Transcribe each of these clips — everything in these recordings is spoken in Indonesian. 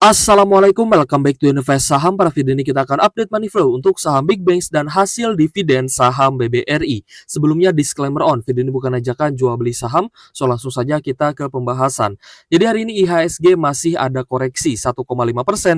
Assalamualaikum, welcome back to Invest Saham. Pada video ini kita akan update money flow untuk saham Big Banks dan hasil dividen saham BBRI. Sebelumnya disclaimer on, video ini bukan ajakan jual beli saham, so langsung saja kita ke pembahasan. Jadi hari ini IHSG masih ada koreksi 1,5%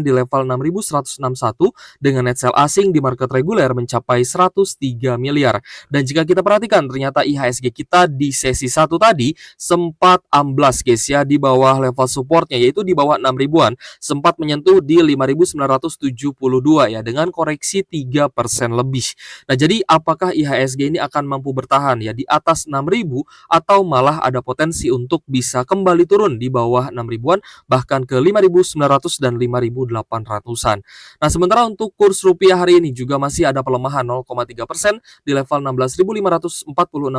di level 6.161 dengan net sell asing di market reguler mencapai 103 miliar. Dan jika kita perhatikan ternyata IHSG kita di sesi 1 tadi sempat amblas guys ya di bawah level supportnya yaitu di bawah 6 ribuan. Sempat menyentuh di 5.972 ya dengan koreksi 3% lebih. Nah, jadi apakah IHSG ini akan mampu bertahan ya di atas 6.000 atau malah ada potensi untuk bisa kembali turun di bawah 6 ribuan bahkan ke 5.900 dan 5.800-an. Nah, sementara untuk kurs rupiah hari ini juga masih ada pelemahan 0,3% di level 16.546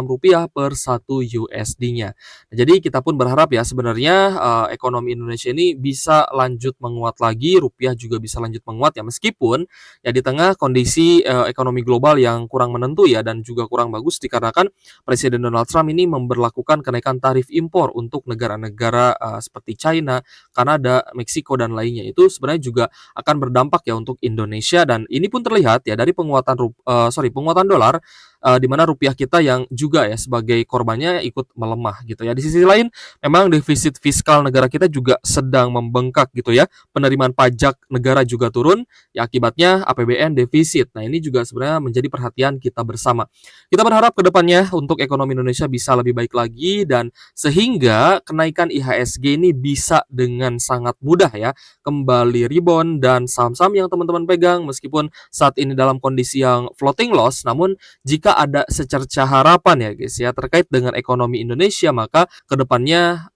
rupiah per 1 USD-nya. Nah, jadi kita pun berharap ya sebenarnya ekonomi Indonesia ini bisa lanjut menguat lagi, rupiah juga bisa lanjut menguat ya meskipun ya di tengah kondisi ekonomi global yang kurang menentu ya dan juga kurang bagus dikarenakan Presiden Donald Trump ini memberlakukan kenaikan tarif impor untuk negara-negara seperti China, Kanada, Meksiko dan lainnya. Itu sebenarnya juga akan berdampak ya untuk Indonesia dan ini pun terlihat ya dari penguatan penguatan dolar di mana rupiah kita yang juga ya sebagai korbannya ikut melemah gitu ya. Di sisi lain memang defisit fiskal negara kita juga sedang membengkak gitu ya. Penerimaan pajak negara juga turun, ya akibatnya APBN defisit. Nah, ini juga sebenarnya menjadi perhatian kita bersama. Kita berharap ke depannya untuk ekonomi Indonesia bisa lebih baik lagi dan sehingga kenaikan IHSG ini bisa dengan sangat mudah ya kembali rebound dan saham-saham yang teman-teman pegang meskipun saat ini dalam kondisi yang floating loss, namun jika ada secerca harapan ya guys ya terkait dengan ekonomi Indonesia maka ke depannya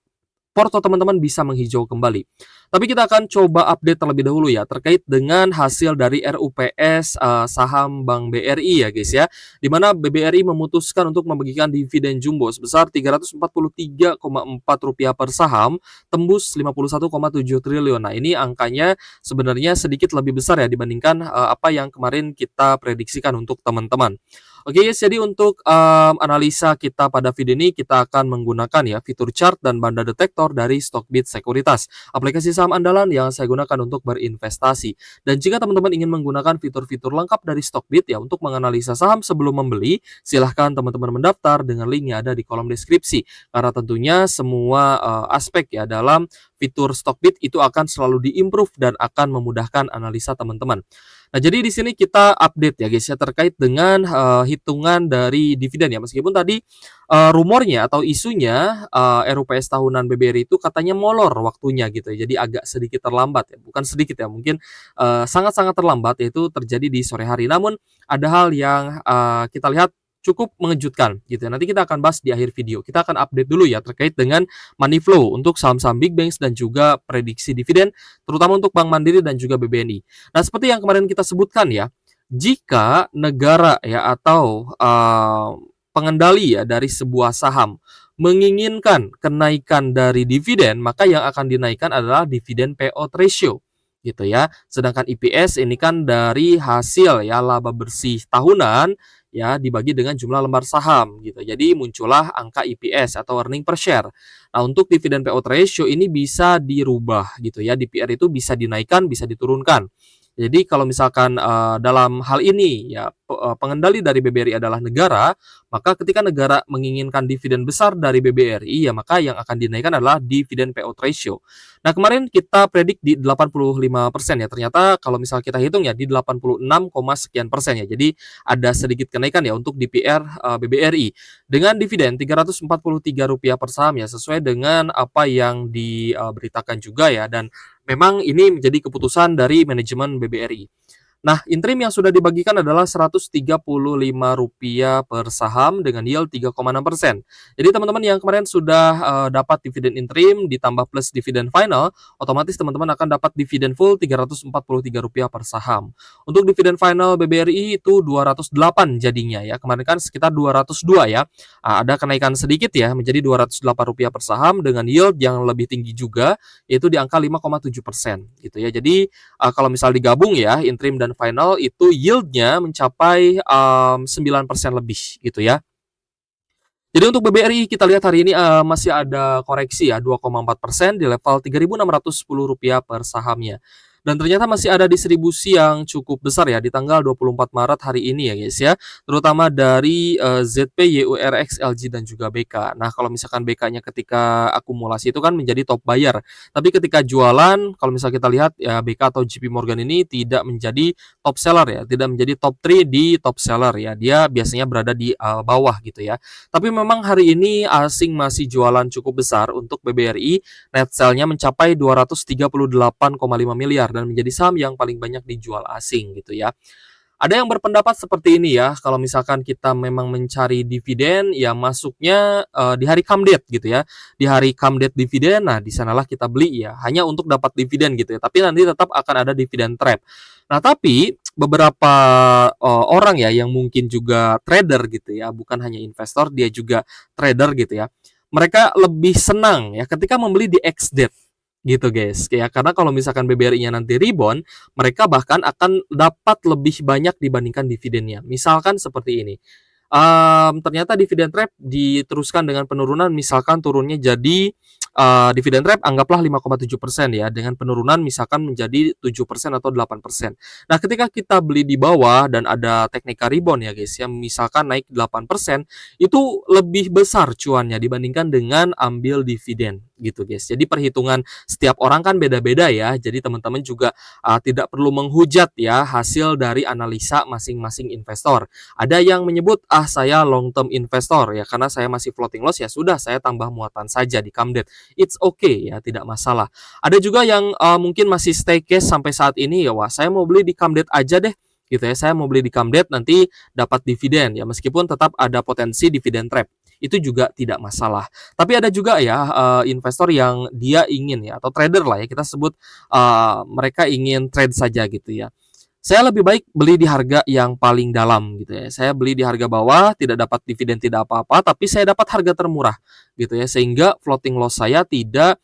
porto teman-teman bisa menghijau kembali. Tapi kita akan coba update terlebih dahulu ya terkait dengan hasil dari RUPS saham Bank BRI ya guys ya. Di mana BBRI memutuskan untuk membagikan dividen jumbo sebesar Rp343,4 per saham, tembus 51,7 triliun. Nah, ini angkanya sebenarnya sedikit lebih besar ya dibandingkan apa yang kemarin kita prediksikan untuk teman-teman. Oke guys, jadi untuk analisa kita pada video ini kita akan menggunakan ya fitur chart dan banda detektor dari Stockbit Sekuritas, aplikasi saham andalan yang saya gunakan untuk berinvestasi. Dan jika teman-teman ingin menggunakan fitur-fitur lengkap dari Stockbit ya untuk menganalisa saham sebelum membeli, silahkan teman-teman mendaftar dengan link yang ada di kolom deskripsi. Karena tentunya semua aspek ya dalam fitur Stockbit itu akan selalu diimprove dan akan memudahkan analisa teman-teman. Nah, jadi di sini kita update ya guys ya terkait dengan hitungan dari dividen ya. Meskipun tadi rumornya atau isunya RUPS tahunan BBRI itu katanya molor waktunya gitu ya. Jadi agak sedikit terlambat ya. Bukan sedikit ya, mungkin sangat-sangat terlambat yaitu terjadi di sore hari. Namun ada hal yang kita lihat cukup mengejutkan gitu ya. Nanti kita akan bahas di akhir video. Kita akan update dulu ya terkait dengan money flow untuk saham-saham big banks dan juga prediksi dividen terutama untuk Bank Mandiri dan juga BBNI. Nah, seperti yang kemarin kita sebutkan ya, jika negara ya atau pengendali ya dari sebuah saham menginginkan kenaikan dari dividen, maka yang akan dinaikkan adalah dividen payout ratio gitu ya. Sedangkan EPS ini kan dari hasil ya laba bersih tahunan ya dibagi dengan jumlah lembar saham gitu. Jadi muncullah angka EPS atau earning per share. Nah, untuk dividen payout ratio ini bisa dirubah gitu ya. DPR itu bisa dinaikkan, bisa diturunkan. Jadi kalau misalkan dalam hal ini ya pengendali dari BBRI adalah negara, maka ketika negara menginginkan dividen besar dari BBRI ya maka yang akan dinaikkan adalah dividen payout ratio. Nah, kemarin kita predik di 85% ya. Ternyata kalau misal kita hitung ya di 86, sekian persen ya. Jadi ada sedikit kenaikan ya untuk DPR BBRI dengan dividen Rp343 per saham ya sesuai dengan apa yang diberitakan juga ya dan memang ini menjadi keputusan dari manajemen BBRI. Nah, interim yang sudah dibagikan adalah Rp135 per saham dengan yield 3,6%. Jadi teman-teman yang kemarin sudah dapat dividen interim ditambah plus dividen final, otomatis teman-teman akan dapat dividen full Rp343 per saham. Untuk dividen final BBRI itu 208 jadinya ya. Kemarin kan sekitar 202 ya. Ada kenaikan sedikit ya menjadi Rp208 per saham dengan yield yang lebih tinggi juga yaitu di angka 5,7% gitu ya. Jadi kalau misal digabung ya interim dan final itu yieldnya mencapai 9% lebih gitu ya. Jadi untuk BBRI kita lihat hari ini masih ada koreksi ya 2,4% di level Rp3.610 per sahamnya. Dan ternyata masih ada distribusi yang cukup besar ya di tanggal 24 Maret hari ini ya guys ya. Terutama dari ZP, YURX, LG dan juga BK. Nah, kalau misalkan BK-nya ketika akumulasi itu kan menjadi top buyer. Tapi ketika jualan, kalau misalnya kita lihat ya BK atau JP Morgan ini tidak menjadi top seller ya, tidak menjadi top 3 di top seller ya. Dia biasanya berada di bawah gitu ya. Tapi memang hari ini asing masih jualan cukup besar untuk BBRI. Net sell-nya mencapai 238,5 miliar dan menjadi saham yang paling banyak dijual asing gitu ya. Ada yang berpendapat seperti ini ya, kalau misalkan kita memang mencari dividen ya masuknya di hari come date gitu ya. Di hari come date dividen, nah di sanalah kita beli ya, hanya untuk dapat dividen gitu ya. Tapi nanti tetap akan ada dividen trap. Nah, tapi beberapa orang ya yang mungkin juga trader gitu ya, bukan hanya investor, dia juga trader gitu ya. Mereka lebih senang ya ketika membeli di X date gitu guys. Ya karena kalau misalkan BBRI-nya nanti rebound, mereka bahkan akan dapat lebih banyak dibandingkan dividennya. Misalkan seperti ini. Ternyata dividen trap diteruskan dengan penurunan, misalkan turunnya jadi dividen trap anggaplah 5,7% ya, dengan penurunan misalkan menjadi 7% atau 8%. Nah, ketika kita beli di bawah dan ada teknika rebound ya guys ya, misalkan naik 8%, itu lebih besar cuannya dibandingkan dengan ambil dividen gitu guys. Jadi perhitungan setiap orang kan beda-beda ya. Jadi teman-teman juga tidak perlu menghujat ya hasil dari analisa masing-masing investor. Ada yang menyebut saya long term investor ya karena saya masih floating loss, ya sudah saya tambah muatan saja di come date. It's okay ya, tidak masalah. Ada juga yang mungkin masih stay cash sampai saat ini ya, wah saya mau beli di come date aja deh gitu ya. Saya mau beli di come date nanti dapat dividen ya, meskipun tetap ada potensi dividen trap. Itu juga tidak masalah. Tapi ada juga ya investor yang dia ingin ya, atau trader lah ya kita sebut, mereka ingin trade saja gitu ya. Saya lebih baik beli di harga yang paling dalam gitu ya. Saya beli di harga bawah, tidak dapat dividen, tidak apa-apa, tapi saya dapat harga termurah gitu ya. Sehingga floating loss saya tidak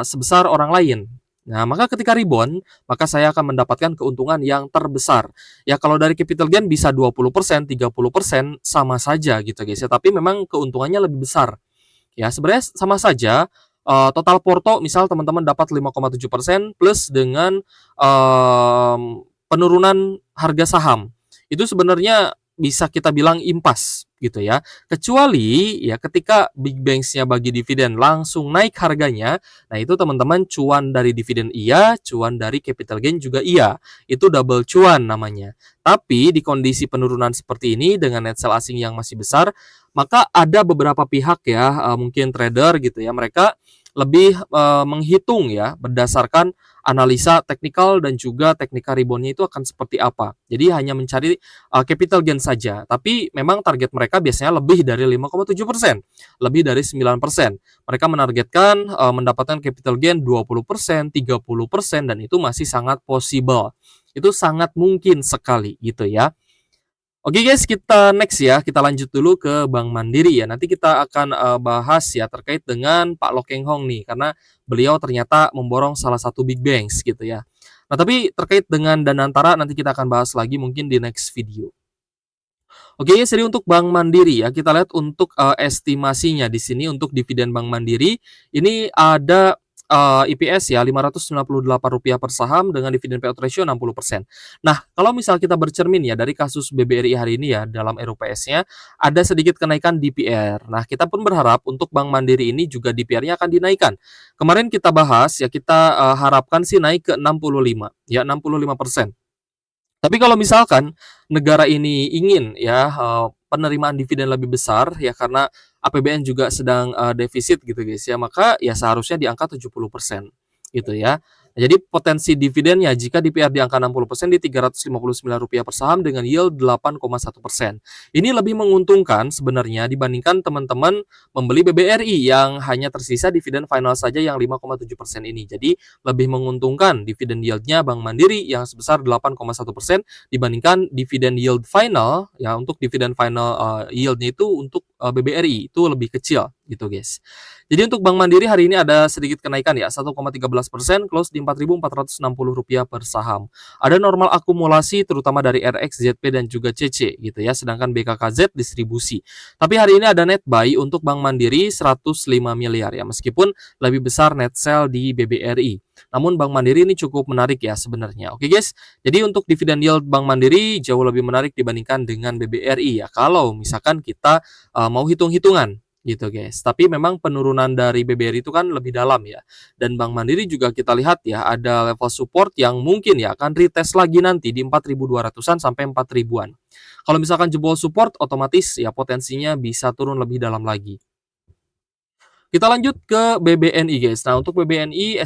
sebesar orang lain. Nah, maka ketika rebound, maka saya akan mendapatkan keuntungan yang terbesar. Ya kalau dari capital gain bisa 20%, 30% sama saja gitu guys ya. Tapi memang keuntungannya lebih besar. Ya, sebenarnya sama saja. Total porto misal teman-teman dapat 5,7% plus dengan penurunan harga saham. Itu sebenarnya bisa kita bilang impas gitu ya. Kecuali ya ketika big banks-nya bagi dividen langsung naik harganya, nah itu teman-teman cuan dari dividen iya, cuan dari capital gain juga iya. Itu double cuan namanya. Tapi di kondisi penurunan seperti ini dengan net sell asing yang masih besar, maka ada beberapa pihak ya, mungkin trader gitu ya, mereka lebih menghitung ya berdasarkan analisa teknikal dan juga teknika reboundnya itu akan seperti apa. Jadi hanya mencari capital gain saja. Tapi memang target mereka biasanya lebih dari 5,7%, lebih dari 9%. Mereka menargetkan mendapatkan capital gain 20%, 30% dan itu masih sangat possible. Itu sangat mungkin sekali gitu ya. Oke guys, kita next ya. Kita lanjut dulu ke Bank Mandiri ya. Nanti kita akan bahas ya terkait dengan Pak Lo Keng Hong nih, karena beliau ternyata memborong salah satu big banks gitu ya. Nah, tapi terkait dengan Danantara nanti kita akan bahas lagi mungkin di next video. Oke, jadi untuk Bank Mandiri ya, kita lihat untuk estimasinya di sini untuk dividen Bank Mandiri ini ada EPS ya Rp598 per saham dengan dividen payout ratio 60%. Nah, kalau misal kita bercermin ya dari kasus BBRI hari ini ya dalam RUPS-nya ada sedikit kenaikan DPR. Nah, kita pun berharap untuk Bank Mandiri ini juga DPR-nya akan dinaikkan. Kemarin kita bahas ya kita harapkan sih naik ke 65 ya 65%. Tapi kalau misalkan negara ini ingin ya penerimaan dividen lebih besar ya karena APBN juga sedang defisit gitu guys ya, maka ya seharusnya di angka 70% gitu ya. Nah, jadi potensi dividennya jika DPR di angka 60% di Rp359 per saham dengan yield 8,1%. Ini lebih menguntungkan sebenarnya dibandingkan teman-teman membeli BBRI yang hanya tersisa dividen final saja yang 5,7% ini. Jadi lebih menguntungkan dividen yieldnya Bank Mandiri yang sebesar 8,1% dibandingkan dividen yield final ya, untuk dividen final yieldnya itu untuk BBRI itu lebih kecil gitu guys. Jadi untuk Bank Mandiri hari ini ada sedikit kenaikan ya 1,13%, close di Rp4.460 per saham. Ada normal akumulasi terutama dari RX, ZP dan juga CC gitu ya, sedangkan BKKZ distribusi. Tapi hari ini ada net buy untuk Bank Mandiri 105 miliar ya, meskipun lebih besar net sell di BBRI. Namun Bank Mandiri ini cukup menarik ya sebenarnya. Oke guys, jadi untuk dividen yield Bank Mandiri jauh lebih menarik dibandingkan dengan BBRI ya. Kalau misalkan kita mau hitung-hitungan gitu guys. Tapi memang penurunan dari BBRI itu kan lebih dalam ya. Dan Bank Mandiri juga kita lihat ya ada level support yang mungkin ya akan retest lagi nanti di 4.200-an sampai 4.000-an. Kalau misalkan jebol support otomatis ya potensinya bisa turun lebih dalam lagi. Kita lanjut ke BBNI guys. Nah, untuk BBNI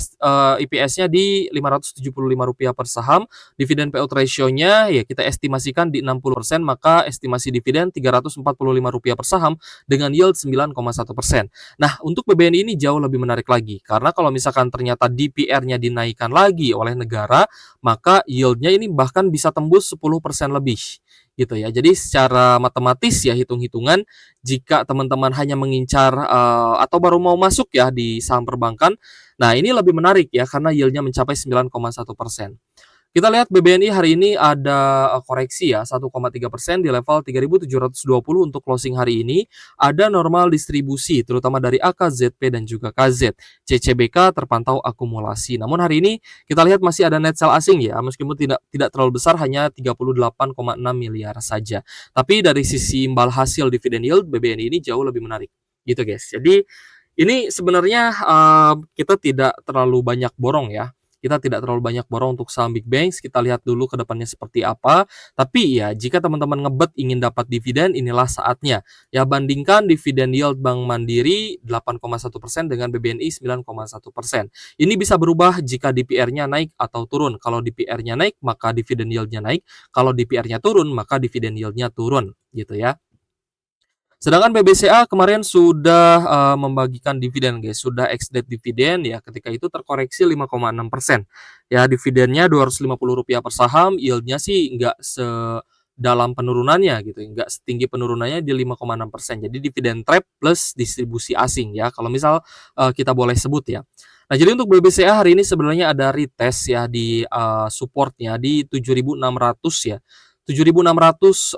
IPS-nya di Rp575 per saham, dividen payout ratio-nya ya kita estimasikan di 60%, maka estimasi dividen Rp345 per saham dengan yield 9,1%. Nah, untuk BBNI ini jauh lebih menarik lagi karena kalau misalkan ternyata DPR-nya dinaikkan lagi oleh negara, maka yield-nya ini bahkan bisa tembus 10% lebih gitu ya. Jadi secara matematis ya hitung-hitungan jika teman-teman hanya mengincar atau baru mau masuk ya di saham perbankan, nah ini lebih menarik ya karena yield-nya mencapai 9,1%. Kita lihat BBNI hari ini ada koreksi ya 1,3% di level 3.720 untuk closing hari ini. Ada normal distribusi terutama dari AK, ZP dan juga KZ. CCBK terpantau akumulasi. Namun hari ini kita lihat masih ada net sell asing ya, meskipun tidak terlalu besar, hanya 38,6 miliar saja. Tapi dari sisi imbal hasil dividen yield BBNI ini jauh lebih menarik. Gitu guys. Jadi ini sebenarnya kita tidak terlalu banyak borong ya. Kita tidak terlalu banyak borong untuk saham big banks. Kita lihat dulu ke depannya seperti apa. Tapi ya jika teman-teman ngebet ingin dapat dividen, inilah saatnya. Ya bandingkan dividen yield Bank Mandiri 8,1% dengan BBNI 9,1%. Ini bisa berubah jika DPR-nya naik atau turun. Kalau DPR-nya naik, maka dividen yield-nya naik. Kalau DPR-nya turun, maka dividen yield-nya turun gitu ya. Sedangkan BBCA kemarin sudah membagikan dividen guys, sudah ex-date dividen ya, ketika itu terkoreksi 5,6%. Ya, dividennya Rp250 per saham, yield-nya sih nggak sedalam penurunannya gitu, nggak setinggi penurunannya di 5,6%. Jadi dividen trap plus distribusi asing ya, kalau misal kita boleh sebut ya. Nah, jadi untuk BBCA hari ini sebenarnya ada retest ya di supportnya di 7.600 ya. 7.625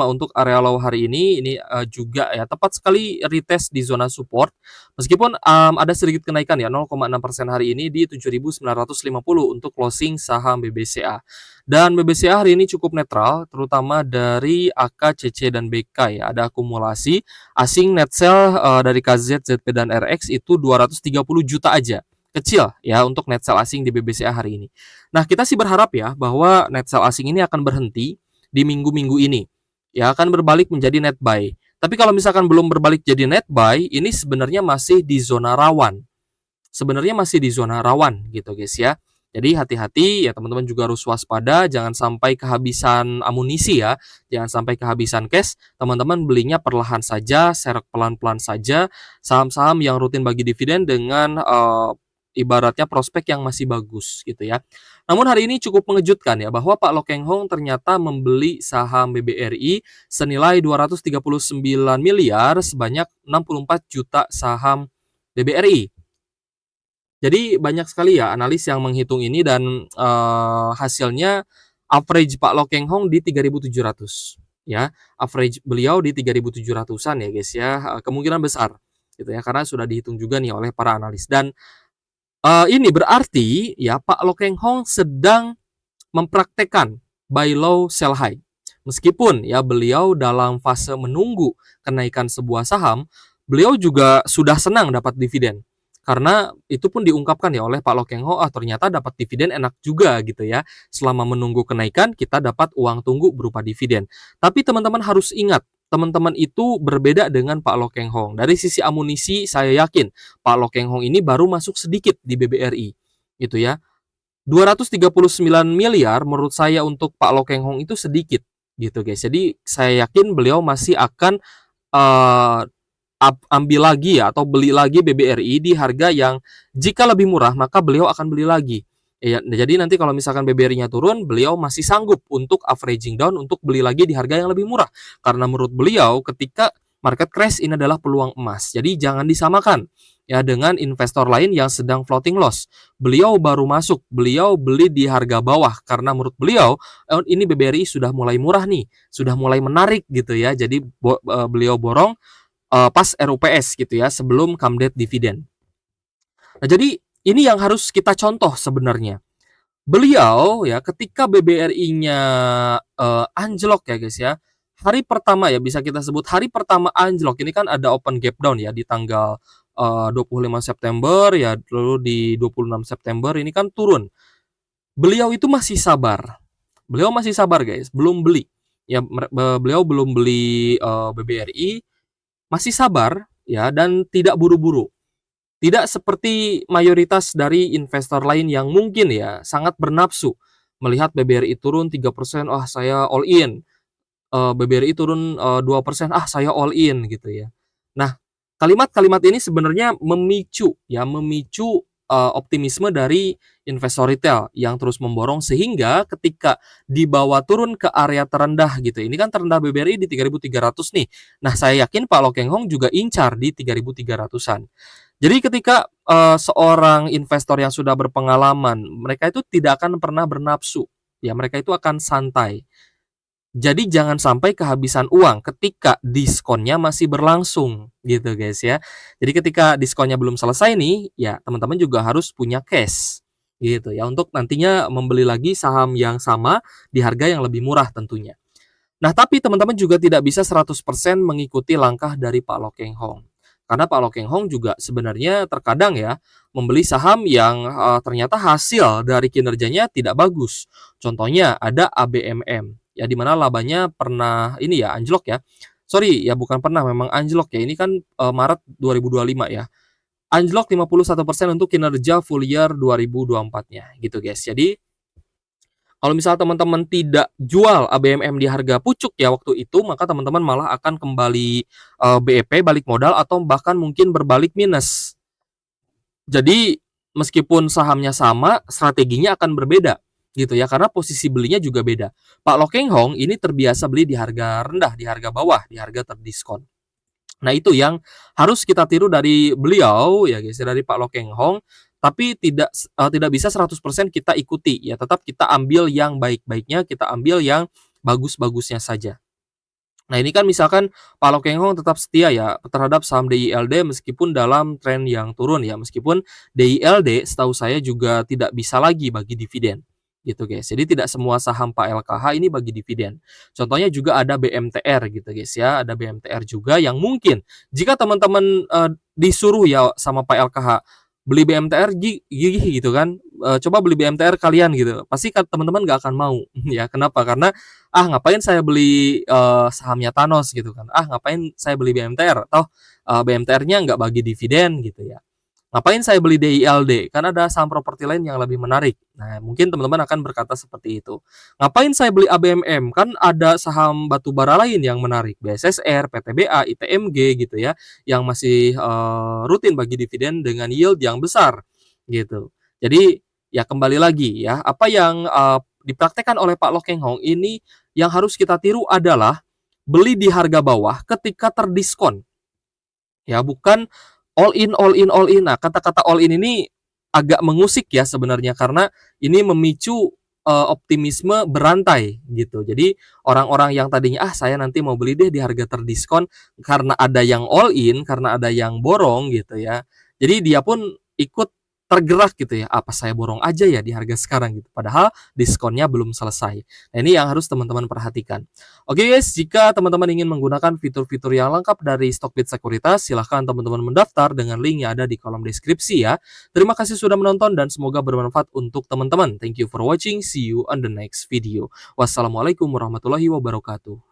untuk area low hari ini juga ya tepat sekali retest di zona support meskipun ada sedikit kenaikan ya 0,6% hari ini di 7.950 untuk closing saham BBCA. Dan BBCA hari ini cukup netral terutama dari AK, CC dan BK ya, ada akumulasi asing net sell dari KZ, ZP dan RX itu 230 juta aja. Kecil ya untuk net sell asing di BBCA hari ini. Nah, kita sih berharap ya bahwa net sell asing ini akan berhenti di minggu-minggu ini. Ya akan berbalik menjadi net buy. Tapi kalau misalkan belum berbalik jadi net buy, ini sebenarnya masih di zona rawan. Sebenarnya masih di zona rawan gitu guys ya. Jadi hati-hati ya teman-teman juga harus waspada, jangan sampai kehabisan amunisi ya, jangan sampai kehabisan cash. Teman-teman belinya perlahan saja, serok pelan-pelan saja, saham-saham yang rutin bagi dividen dengan ibaratnya prospek yang masih bagus gitu ya. Namun hari ini cukup mengejutkan ya bahwa Pak Lo Keng Hong ternyata membeli saham BBRI senilai 239 miliar sebanyak 64 juta saham BBRI. Jadi banyak sekali ya analis yang menghitung ini dan hasilnya average Pak Lo Keng Hong di 3.700 ya. Average beliau di 3.700-an ya guys ya. Kemungkinan besar gitu ya karena sudah dihitung juga nih oleh para analis. Dan ini berarti ya Pak Lo Keng Hong sedang mempraktekkan buy low sell high. Meskipun ya beliau dalam fase menunggu kenaikan sebuah saham, beliau juga sudah senang dapat dividen. Karena itu pun diungkapkan ya oleh Pak Lo Keng Hong, ternyata dapat dividen enak juga gitu ya. Selama menunggu kenaikan kita dapat uang tunggu berupa dividen. Tapi teman-teman harus ingat, teman-teman itu berbeda dengan Pak Lo Keng Hong. Dari sisi amunisi saya yakin Pak Lo Keng Hong ini baru masuk sedikit di BBRI gitu ya. 239 miliar menurut saya untuk Pak Lo Keng Hong itu sedikit gitu guys. Jadi saya yakin beliau masih akan ambil lagi ya atau beli lagi BBRI di harga yang jika lebih murah maka beliau akan beli lagi. Ya, jadi nanti kalau misalkan BBRI-nya turun, beliau masih sanggup untuk averaging down untuk beli lagi di harga yang lebih murah. Karena menurut beliau ketika market crash ini adalah peluang emas. Jadi jangan disamakan ya dengan investor lain yang sedang floating loss. Beliau baru masuk, beliau beli di harga bawah karena menurut beliau ini BBRI sudah mulai murah nih, sudah mulai menarik gitu ya. Jadi beliau borong pas RUPS gitu ya, sebelum come date dividen. Nah, jadi ini yang harus kita contoh sebenarnya. Beliau ya ketika BBRI-nya anjlok ya guys ya. Hari pertama ya bisa kita sebut hari pertama anjlok ini kan ada open gap down ya di tanggal 25 September ya, lalu di 26 September ini kan turun. Beliau itu masih sabar. Beliau masih sabar guys, belum beli. Ya beliau belum beli BBRI, masih sabar ya dan tidak buru-buru. Tidak seperti mayoritas dari investor lain yang mungkin ya sangat bernafsu melihat BBRI turun 3%, ah saya all in. BBRI turun 2%, ah saya all in gitu ya. Nah, kalimat-kalimat ini sebenarnya memicu optimisme dari investor retail yang terus memborong sehingga ketika dibawa turun ke area terendah gitu. Ini kan terendah BBRI di 3.300 nih. Nah, saya yakin Pak Lo Keng Hong juga incar di 3.300-an. Jadi ketika seorang investor yang sudah berpengalaman, mereka itu tidak akan pernah bernafsu. Ya, mereka itu akan santai. Jadi jangan sampai kehabisan uang ketika diskonnya masih berlangsung gitu guys ya. Jadi ketika diskonnya belum selesai nih, ya teman-teman juga harus punya cash gitu ya untuk nantinya membeli lagi saham yang sama di harga yang lebih murah tentunya. Nah, tapi teman-teman juga tidak bisa 100% mengikuti langkah dari Pak Lo Keng Hong. Karena Pak Lo Keng Hong juga sebenarnya terkadang ya membeli saham yang ternyata hasil dari kinerjanya tidak bagus. Contohnya ada ABMM ya di mana labanya pernah ini ya anjlok ya. Sorry ya bukan pernah memang anjlok ya. Ini kan Maret 2025 ya. Anjlok 51% untuk kinerja full year 2024-nya gitu guys. Jadi kalau misal teman-teman tidak jual ABMM di harga pucuk ya waktu itu, maka teman-teman malah akan kembali BEP balik modal atau bahkan mungkin berbalik minus. Jadi meskipun sahamnya sama, strateginya akan berbeda gitu ya karena posisi belinya juga beda. Pak Lo Keng Hong ini terbiasa beli di harga rendah, di harga bawah, di harga terdiskon. Nah, itu yang harus kita tiru dari beliau ya guys, dari Pak Lo Keng Hong, tapi tidak bisa 100% kita ikuti ya, tetap kita ambil yang baik-baiknya, kita ambil yang bagus-bagusnya saja. Nah, ini kan misalkan Pak Lo Keng Hong tetap setia ya terhadap saham DILD meskipun dalam tren yang turun ya, meskipun DILD setahu saya juga tidak bisa lagi bagi dividen gitu guys. Jadi tidak semua saham Pak LKH ini bagi dividen. Contohnya juga ada BMTR gitu guys ya, ada BMTR juga yang mungkin jika teman-teman disuruh ya sama Pak LKH beli BMTR gigih gitu kan, coba beli BMTR kalian gitu, pasti kan teman-teman gak akan mau ya. Kenapa? Karena ngapain saya beli sahamnya Thanos gitu kan, ngapain saya beli BMTR, toh BMTR-nya nggak bagi dividen gitu ya. Ngapain saya beli DILD? Kan ada saham properti lain yang lebih menarik. Nah, mungkin teman-teman akan berkata seperti itu. Ngapain saya beli ABMM? Kan ada saham batubara lain yang menarik. BSSR, PTBA, ITMG gitu ya. Yang masih rutin bagi dividen dengan yield yang besar gitu. Jadi ya kembali lagi ya, apa yang dipraktekkan oleh Pak Lo Keng Hong ini yang harus kita tiru adalah beli di harga bawah ketika terdiskon. Ya, bukan all in all in all in. Nah, kata-kata all in ini agak mengusik ya sebenarnya karena ini memicu optimisme berantai gitu. Jadi orang-orang yang tadinya saya nanti mau beli deh di harga terdiskon karena ada yang all in, karena ada yang borong gitu ya. Jadi dia pun ikut tergerak gitu ya. Apa saya borong aja ya di harga sekarang gitu. Padahal diskonnya belum selesai. Nah, ini yang harus teman-teman perhatikan. Oke guys, jika teman-teman ingin menggunakan fitur-fitur yang lengkap dari Stockbit Sekuritas, silahkan teman-teman mendaftar dengan link yang ada di kolom deskripsi ya. Terima kasih sudah menonton dan semoga bermanfaat untuk teman-teman. Thank you for watching, see you on the next video. Wassalamualaikum warahmatullahi wabarakatuh.